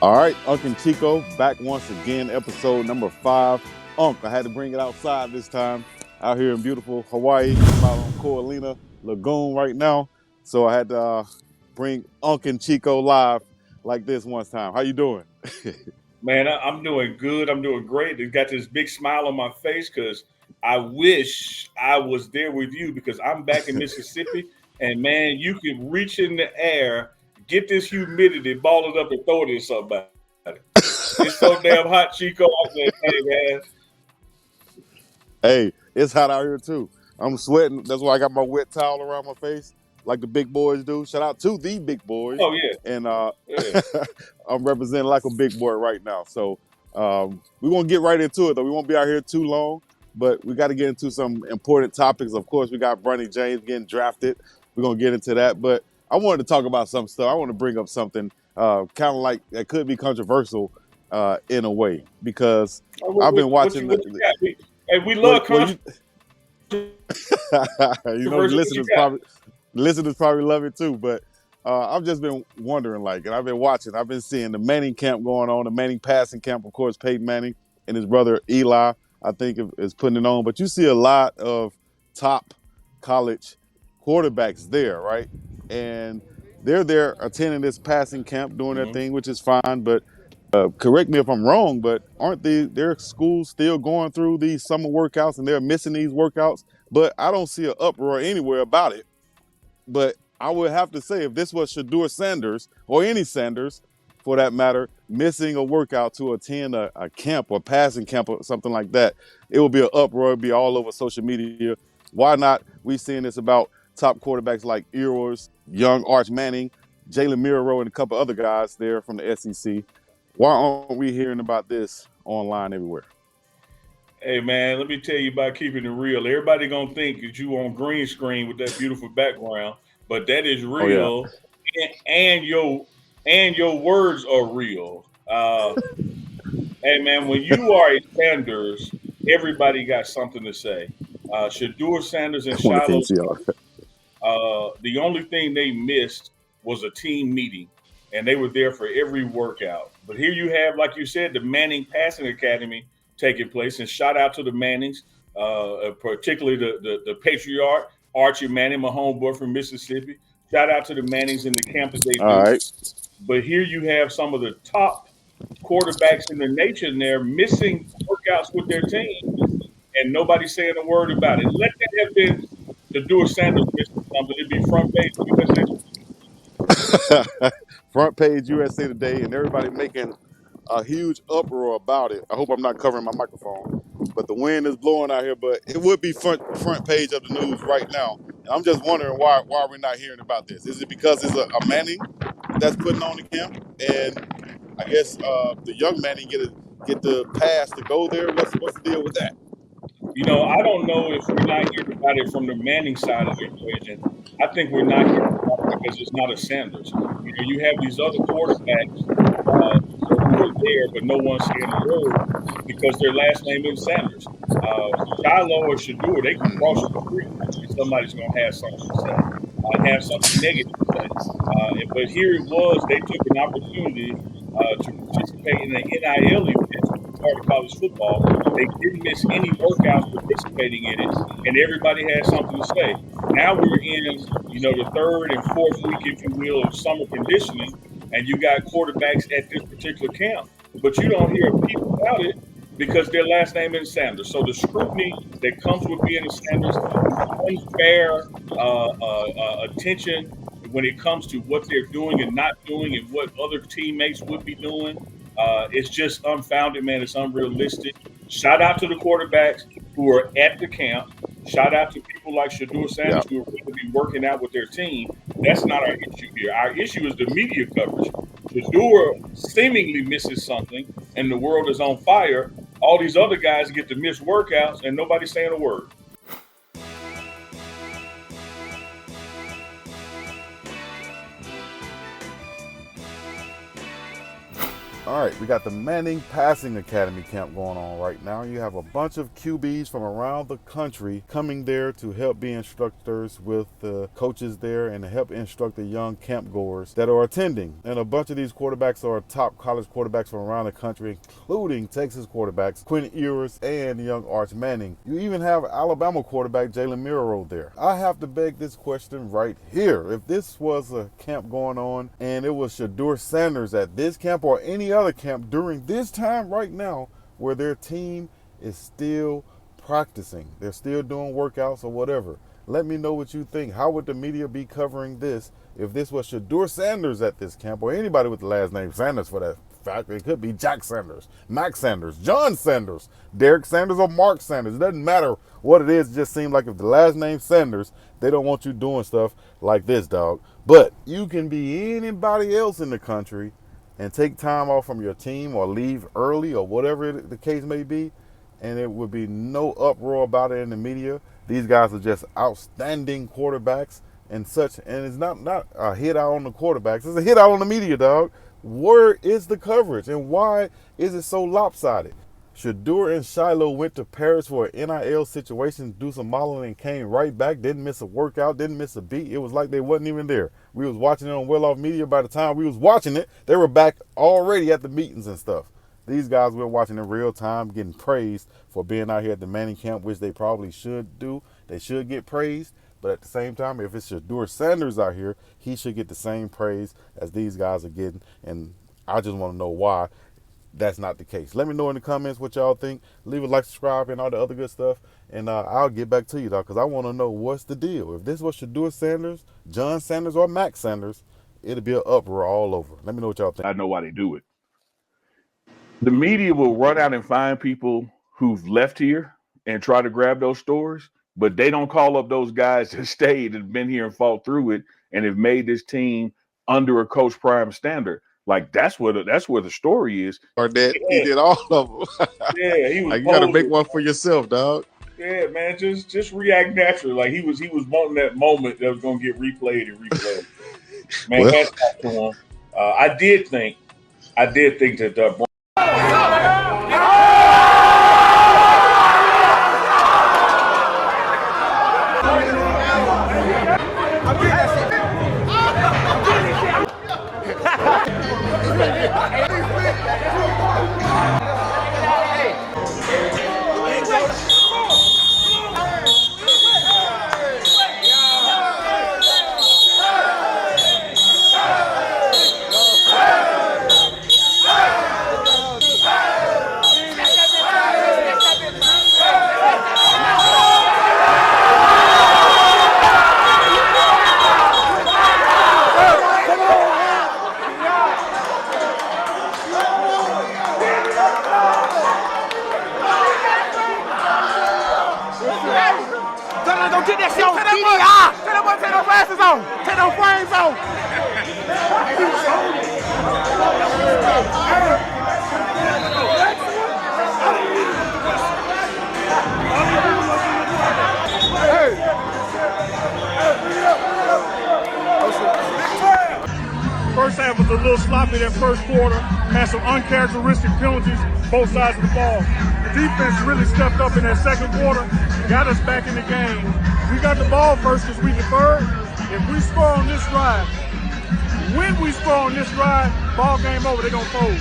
All right, Unc and Chico back once again, episode number 5. Unc, I had to bring it outside this time. Out here in beautiful Hawaii. I'm out on Coralina Lagoon right now, so I had to bring Unc and Chico live like this once time. How you doing? Man, I'm doing good. I'm doing great. I got this big smile on my face because I wish I was there with you because I'm back in Mississippi. And man, you can reach in the air, get this humidity, ball it up, and throw it at somebody. It's so damn hot, Chico. I said, hey, man. Hey, it's hot out here too. I'm sweating. That's why I got my wet towel around my face, like the big boys do. Shout out to the big boys. Oh, yeah. And Yeah. I'm representing like a big boy right now. So we're gonna get right into it though. We won't be out here too long, but we got to get into some important topics. Of course, we got Bronny James getting drafted. We're gonna get into that. But I wanted to talk about some stuff. I want to bring up something kind of like that could be controversial in a way because Oh, I've been watching what you got? Hey, we well, love well, you controversy. What you got? listeners probably love it too. But I've just been wondering, like, and I've been watching. I've been seeing the Manning camp going on, the Manning passing camp. Of course, Peyton Manning and his brother Eli, I think, is putting it on. But you see a lot of top college quarterbacks there, right? And they're there attending this passing camp, doing their Mhm. thing, which is fine. But correct me if I'm wrong, but aren't their schools still going through these summer workouts and they're missing these workouts? But I don't see an uproar anywhere about it. But I would have to say, if this was Shedeur Sanders or any Sanders, for that matter, missing a workout to attend a camp or passing camp or something like that, it would be an uproar. It'd be all over social media. Why not? We seeing this about top quarterbacks like Earwars, young Arch Manning, Jalen Miro, and a couple other guys there from the SEC. Why aren't we hearing about this online everywhere? Hey man, let me tell you about keeping it real. Everybody gonna think that you on green screen with that beautiful background, but that is Oh yeah. real, and your words are real. Hey man, when you are a Sanders, everybody got something to say. Shedeur Sanders and On the Shiloh, PTR. the only thing they missed was a team meeting, and they were there for every workout. But here you have, like you said, the Manning Passing Academy taking place, and shout out to the Mannings, particularly the patriarch Archie Manning, my homeboy from Mississippi. Shout out to the Mannings and the camp that they All do. right. But here you have some of the top quarterbacks in the nation there missing workouts with their team, and nobody's saying a word about it. Let that have been the Dewar Sanders missing something. It'd be front page USA. Front page USA Today, and everybody making a huge uproar about it. I hope I'm not covering my microphone, but the wind is blowing out here. But it would be front page of the news right now. And I'm just wondering why we're not hearing about this. Is it because it's a Manning that's putting on the camp, and I guess the young Manning get the pass to go there? What's the deal with that? I don't know if we're not hearing about it from the Manning side of the equation. I think we're not hearing about it because it's not a Sanders. You have these other quarterbacks who are there, but no one's saying a word because their last name is Sanders. Shiloh or Shador, they can cross the street and somebody's going to have something to say, have something negative to say. But here it was, they took an opportunity to participate in an NIL event at the start of college football. They didn't miss any workouts participating in it, and everybody had something to say. Now we're in, the third and fourth week, if you will, of summer conditioning, and you got quarterbacks at this particular camp, but you don't hear a peep about it because their last name is Sanders. So the scrutiny that comes with being a Sanders, the unfair attention when it comes to what they're doing and not doing and what other teammates would be doing, it's just unfounded, man. It's unrealistic. Shout out to the quarterbacks who are at the camp. Shout out to people like Shedeur Yeah. Sanders who are going to be working out with their team. That's not our issue here. Our issue is the media coverage. Shedeur seemingly misses something, and the world is on fire. All these other guys get to miss workouts, and nobody's saying a word. All right, we got the Manning Passing Academy camp going on right now. You have a bunch of QBs from around the country coming there to help be instructors with the coaches there and to help instruct the young camp goers that are attending. And a bunch of these quarterbacks are top college quarterbacks from around the country, including Texas quarterbacks Quinn Ewers and young Arch Manning. You even have Alabama quarterback Jalen Milroe there. I have to beg this question right here. If this was a camp going on and it was Shedeur Sanders at this camp or any other camp during this time right now where their team is still practicing, they're still doing workouts or whatever, let me know what you think. How would the media be covering this if this was Shedeur Sanders at this camp or anybody with the last name Sanders for that fact? It could be Jack Sanders, Max Sanders, John Sanders, Derek Sanders, or Mark Sanders. It doesn't matter what it is. It just seems like if the last name Sanders, they don't want you doing stuff like this, dog. But you can be anybody else in the country and take time off from your team or leave early or whatever the case may be, and it would be no uproar about it in the media. These guys are just outstanding quarterbacks and such, and it's not a hit out on the quarterbacks. It's a hit out on the media, dog. Where is the coverage, and why is it so lopsided? Shedeur and Shiloh went to Paris for an NIL situation, do some modeling, and came right back. Didn't miss a workout, didn't miss a beat. It was like they wasn't even there. We was watching it on Well Off Media. By the time we was watching it, they were back already at the meetings and stuff. These guys we're watching in real time, getting praised for being out here at the Manning camp, which they probably should do. They should get praised. But at the same time, if it's Shedeur Sanders out here, he should get the same praise as these guys are getting. And I just want to know why that's not the case. Let me know in the comments what y'all think. Leave a like, subscribe, and all the other good stuff. And I'll get back to you, dog, because I want to know what's the deal. If this was Shedeur Sanders, John Sanders, or Max Sanders, it'll be an uproar all over. Let me know what y'all think. I know why they do it. The media will run out and find people who've left here and try to grab those stories, but they don't call up those guys that stayed and been here and fought through it and have made this team under a Coach Prime standard. Like that's where the story is. Or that he did all of them. Yeah, he was. Like, you got to make one for yourself, dog. Yeah, man, just react naturally. Like he was wanting that moment that was gonna get replayed and replayed. Man, Well, that's not to him. I did think that Don't get that shit on TDI. Tell that boy take those glasses on. Take those frames on. First half was a little sloppy that first quarter. Had some uncharacteristic penalties both sides of the ball. The defense really stepped up in that second quarter, got us back in the game. We got the ball first because we deferred. If we score on this drive, when we score on this drive, ball game over, they're going to fold.